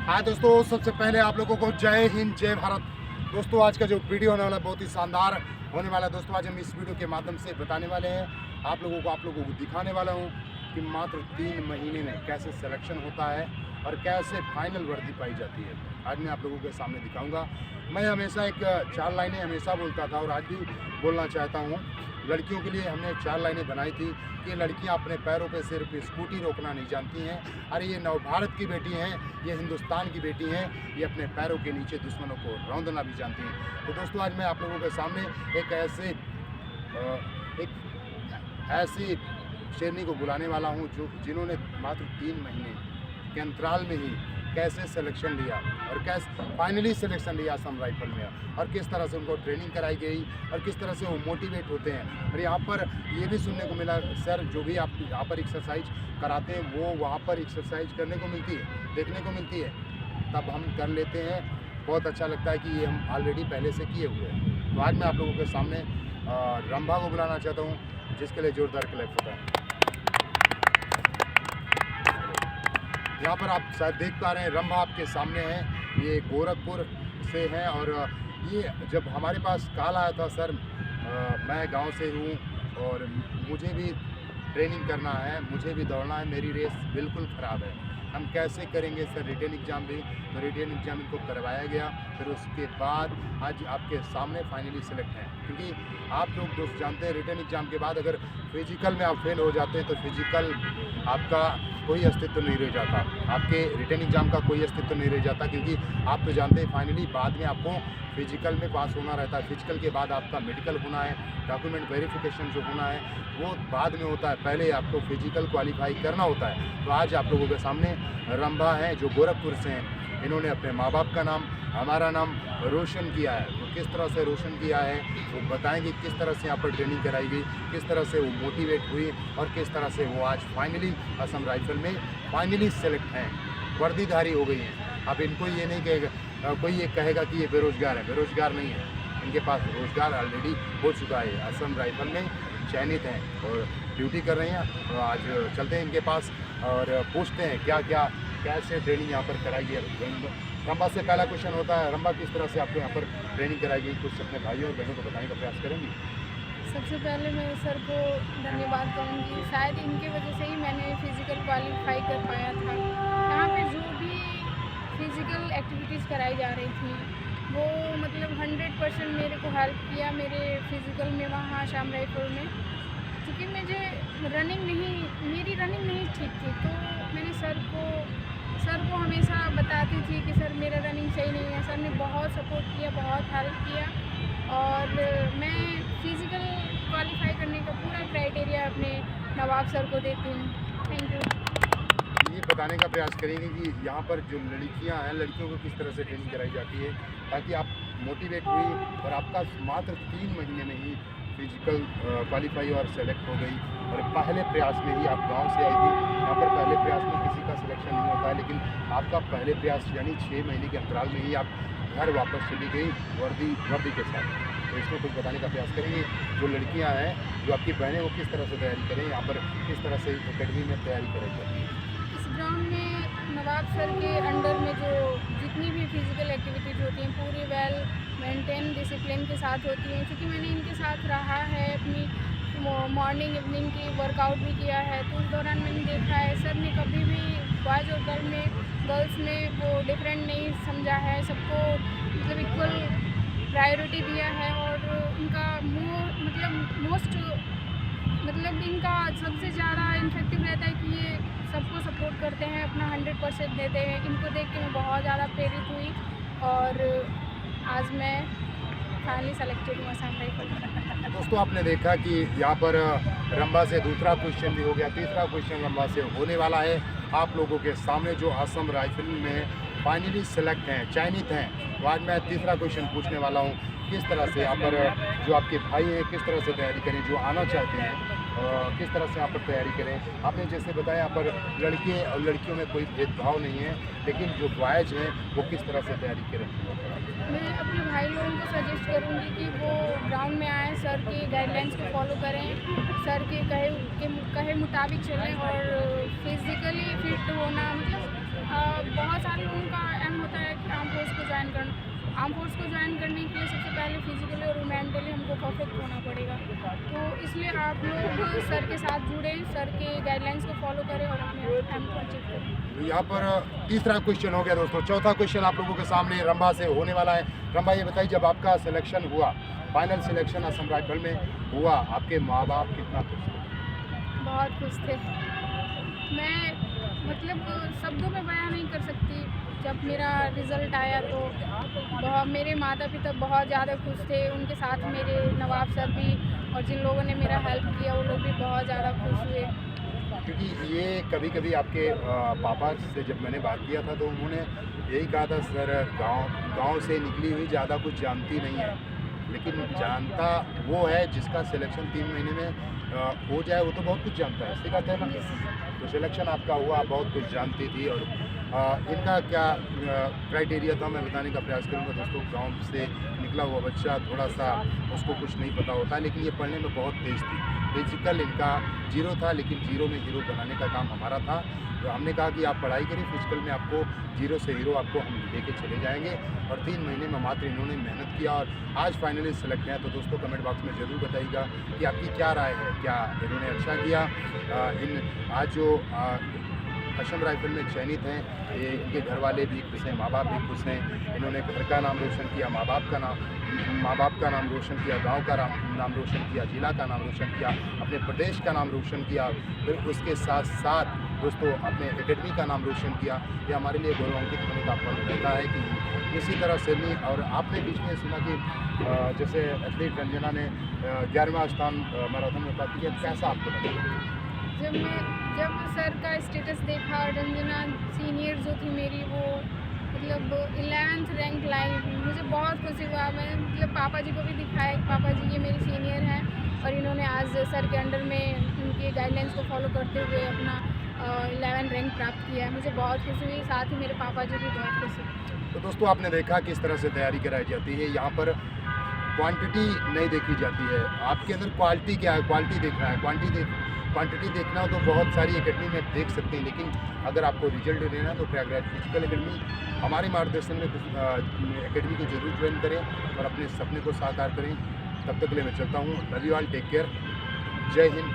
हाँ दोस्तों, सबसे पहले आप लोगों को जय हिंद जय भारत। दोस्तों आज का जो वीडियो होने वाला है बहुत ही शानदार होने वाला है। दोस्तों आज हम इस वीडियो के माध्यम से बताने वाले हैं आप लोगों को दिखाने वाला हूँ कि मात्र 3 महीने में कैसे सिलेक्शन होता है और कैसे फाइनल वर्दी पाई जाती है। आज मैं आप लोगों के सामने दिखाऊंगा। मैं हमेशा एक 4 लाइनें हमेशा बोलता था और आज भी बोलना चाहता हूँ। लड़कियों के लिए हमने 4 लाइनें बनाई थी कि लड़कियां अपने पैरों पे सिर्फ स्कूटी रोकना नहीं जानती हैं। अरे ये नव भारत की बेटी हैं, ये हिंदुस्तान की बेटी हैं, ये अपने पैरों के नीचे दुश्मनों को रौंदना भी जानती हैं। तो दोस्तों आज मैं आप लोगों के सामने एक ऐसी शेरनी को बुलाने वाला हूँ जिन्होंने मात्र 3 महीने के अंतराल में ही कैसे सिलेक्शन लिया और कैसे फाइनली सिलेक्शन लिया असम राइफल में, और किस तरह से उनको ट्रेनिंग कराई गई और किस तरह से वो मोटिवेट होते हैं। और यहाँ पर ये भी सुनने को मिला सर, जो भी आप यहाँ पर एक्सरसाइज कराते हैं वो वहाँ पर एक्सरसाइज करने को मिलती है, देखने को मिलती है, तब हम कर लेते हैं। बहुत अच्छा लगता है कि ये हम ऑलरेडी पहले से किए हुए हैं। तो आज मैं आप लोगों के सामने रंभा को बुलाना चाहता हूँ, जिसके लिए जोरदार क्लैप होता है। यहाँ पर आप शायद देख पा रहे हैं रंभा आपके सामने है, ये गोरखपुर से है। और ये जब हमारे पास कॉल आया था सर मैं गांव से हूँ और मुझे भी ट्रेनिंग करना है, मुझे भी दौड़ना है, मेरी रेस बिल्कुल ख़राब है, हम कैसे करेंगे सर रिटन एग्ज़ाम भी। तो रिटन एग्ज़ाम इनको करवाया गया, फिर उसके बाद आज आपके सामने फाइनली सेलेक्ट हैं। क्योंकि आप लोग दोस्त जानते हैं रिटन एग्ज़ाम के बाद अगर फिजिकल में आप फेल हो जाते हैं तो फिजिकल आपका कोई अस्तित्व नहीं रह जाता, आपके रिटन एग्ज़ाम का कोई अस्तित्व नहीं रह जाता। क्योंकि आप तो जानते हैं फाइनली बाद में आपको फिजिकल में पास होना रहता है, फिजिकल के बाद आपका मेडिकल होना है, डॉक्यूमेंट वेरिफिकेशन जो होना है वो बाद में होता है, पहले आपको फिजिकल क्वालिफाई करना होता है। तो आज आप लोगों के सामने रंभा हैं जो गोरखपुर से हैं, इन्होंने अपने माँ बाप का नाम, हमारा नाम रोशन किया है। तो किस तरह से रोशन किया है वो बताएंगे, किस तरह से यहाँ पर ट्रेनिंग कराई गई, किस तरह से वो मोटिवेट हुई और किस तरह से वो आज फाइनली असम राइफल में फाइनली सेलेक्ट हैं, वर्दीधारी हो गई हैं। अब इनको ये नहीं कहेगा, कोई ये कहेगा कि ये बेरोज़गार है, बेरोज़गार नहीं है, इनके पास रोज़गार ऑलरेडी हो चुका है, असम राइफल में चयनित हैं और ड्यूटी कर रहे हैं। तो आज चलते हैं इनके पास और पूछते हैं क्या क्या कैसे ट्रेनिंग यहाँ पर कराई गई। रंभा से पहला क्वेश्चन होता है, रंभा किस तरह से आपको यहाँ पर ट्रेनिंग कराई गई, कुछ अपने भाइयों और बहनों को बताने का प्रयास करेंगी। सबसे पहले मैं सर को धन्यवाद कहूँगी, शायद इनकी वजह से ही मैंने फिज़िकल क्वालिफाई कर पाया था। यहाँ पे जो भी फिज़िकल एक्टिविटीज़ कराई जा रही थी वो मतलब 100% मेरे को हेल्प किया मेरे फिज़िकल में वहाँ आसाम राइफल में। क्योंकि मेरी रनिंग नहीं ठीक थी, तो मैंने सर को हमेशा बताती थी कि सर मेरा रनिंग सही नहीं है। सर ने बहुत सपोर्ट किया, बहुत हेल्प किया और मैं फिज़िकल क्वालिफाई करने का पूरा क्राइटेरिया अपने नवाब सर को देती हूँ। Thank you. ये बताने का प्रयास करेंगे कि यहाँ पर जो लड़कियाँ हैं, लड़कियों को किस तरह से ट्रेनिंग कराई जाती है ताकि आप मोटिवेट हुई और आपका मात्र 3 महीने में ही फिजिकल क्वालिफाई और सेलेक्ट हो गई। और पहले प्रयास में ही आप गांव से आई थी, यहाँ पर पहले प्रयास में किसी का सिलेक्शन नहीं होता है, लेकिन आपका पहले प्रयास यानी 6 महीने के अंतराल में ही आप घर वापस चली गई वर्दी के साथ। तो इसमें कुछ बताने का प्रयास करेंगे, जो लड़कियाँ हैं, जो आपकी बहनें, वो किस तरह से तैयारी करें, यहाँ पर किस तरह से एकेडमी में तैयारी करेंगे। इस ग्राउंड में नवाब सर के अंडर में जो जितनी भी फिज़िकल एक्टिविटीज़ होती हैं पूरी वेल मेंटेन डिसिप्लिन के साथ होती हैं। क्योंकि मैंने इनके साथ रहा है, अपनी मॉर्निंग इवनिंग की वर्कआउट भी किया है, तो उस दौरान मैंने देखा है सर ने कभी भी बॉयज़ और गर्ल्स में वो डिफरेंट नहीं समझा है, सबको मतलब इक्वल प्रायोरिटी दिया है। और इनका इनका सबसे ज़्यादा इफेक्टिव रहता है कि ये सबको सपोर्ट करते हैं, अपना 100% देते हैं। इनको देख के मैं बहुत ज़्यादा प्रेरित हुई और आज मैं फाइनली सेलेक्टेड हूँ असम राइफल। दोस्तों आपने देखा कि यहाँ पर रंभा से दूसरा क्वेश्चन भी हो गया, तीसरा क्वेश्चन रंभा से होने वाला है आप लोगों के सामने, जो असम राइफल में फाइनली सेलेक्ट हैं, चयनित हैं। तो आज मैं तीसरा क्वेश्चन पूछने वाला हूँ, किस तरह से यहाँ पर जो आपके भाई हैं किस तरह से तैयारी करें, जो आना चाहते हैं किस तरह से यहाँ पर तैयारी करें। आपने जैसे बताया यहाँ पर लड़के और लड़कियों में कोई भेदभाव नहीं है, लेकिन जो बॉयज़ हैं वो किस तरह से तैयारी करें। मैं अपने भाई लोगों को सजेस्ट करूँगी कि वो ग्राउंड में आएँ, सर की गाइडलाइंस को फॉलो करें, सर के कहे मुताबिक चलें और फिज़िकली फिट होना। मतलब बहुत सारे लोगों का पहले फिजिकली और मेंटली हमको परफेक्ट होना पड़ेगा। तो इसलिए आप लोग सर के साथ जुड़े, सर के गाइडलाइंस को फॉलो करें और अपने टाइम को अचीव करें। तो यहाँ पर तीसरा क्वेश्चन हो गया दोस्तों। चौथा क्वेश्चन आप लोगों के सामने रंभा से होने वाला है। रंभा, ये बताइए, जब आपका सिलेक्शन हुआ, फाइनल सिलेक्शन असम राइफल में हुआ, आपके माँ बाप कितना खुश थे? बहुत खुश थे। मैं मतलब शब्दों में बयां नहीं कर सकती। जब मेरा रिज़ल्ट आया तो बहुत मेरे माता पिता बहुत ज़्यादा खुश थे, उनके साथ मेरे नवाब सर भी और जिन लोगों ने मेरा हेल्प किया वो लोग भी बहुत ज़्यादा खुश हुए। क्योंकि ये कभी कभी आपके पापा से जब मैंने बात किया था तो उन्होंने यही कहा था, सर गांव से निकली हुई ज़्यादा कुछ जानती नहीं है, लेकिन जानता वो है जिसका सिलेक्शन 3 महीने में हो जाए, वो तो बहुत कुछ जानता है। ऐसे कहते हैं ना। तो सिलेक्शन आपका हुआ, बहुत कुछ जानती थी। और इनका क्या क्राइटेरिया था, मैं बताने का प्रयास करूंगा दोस्तों। गांव से निकला हुआ बच्चा, थोड़ा सा उसको कुछ नहीं पता होता, लेकिन ये पढ़ने में बहुत तेज़ थी। फिजिकल इनका 0 था, लेकिन 0 में हीरो बनाने का काम हमारा था। तो हमने कहा कि आप पढ़ाई करिए, फिजिकल में आपको 0 से हीरो आपको हम लेके चले जाएंगे। और 3 महीने में मात्र इन्होंने मेहनत किया और आज फाइनली सेलेक्ट हैं। तो दोस्तों कमेंट बॉक्स में ज़रूर बताइएगा कि आपकी क्या राय है, क्या इन्होंने अच्छा किया। आज जो असम राइफल में चयनित हैं, ये इनके घर वाले भी खुश हैं, माँ बाप भी खुश हैं। इन्होंने घर का नाम रोशन किया, माँ बाप का नाम रोशन किया, गांव का नाम रोशन किया, जिला का नाम रोशन किया, अपने प्रदेश का नाम रोशन किया। फिर उसके साथ साथ दोस्तों अपने एकेडमी का नाम रोशन किया। ये हमारे लिए गौरवान्वित होने का पल रहता है कि इसी तरह से नहीं। और आपने बीच में सुना कि जैसे एथलीट रंजना ने 11वां स्थान मैराथन में प्राप्त किया, कैसा आपको लगा? जब सर का स्टेटस देखा, रंजना सीनियर जो थी मेरी, वो मतलब 11th रैंक लाई, मुझे बहुत खुशी हुआ। मैं मतलब पापा जी को भी दिखाया कि पापा जी ये मेरी सीनियर हैं और इन्होंने आज सर के अंडर में उनके गाइडलाइंस को फॉलो करते हुए अपना 11 रैंक प्राप्त किया है। मुझे बहुत खुशी हुई, साथ ही मेरे पापा जी भी बहुत खुश हुए। तो दोस्तों आपने देखा किस तरह से तैयारी कराई जाती है। यहाँ पर क्वांटिटी नहीं देखी जाती है, आपके अंदर क्वालिटी क्या है, क्वालिटी देखना है। क्वांटिटी देखना हो तो बहुत सारी एकेडमी में देख सकते हैं, लेकिन अगर आपको रिजल्ट लेना है तो प्रयागराज फिजिकल एकेडमी हमारे मार्गदर्शन में एकेडमी को जरूर ज्वाइन करें और अपने सपने को साकार करें। तब तक के लिए मैं चलता हूँ। Love you all, take care, जय हिंद।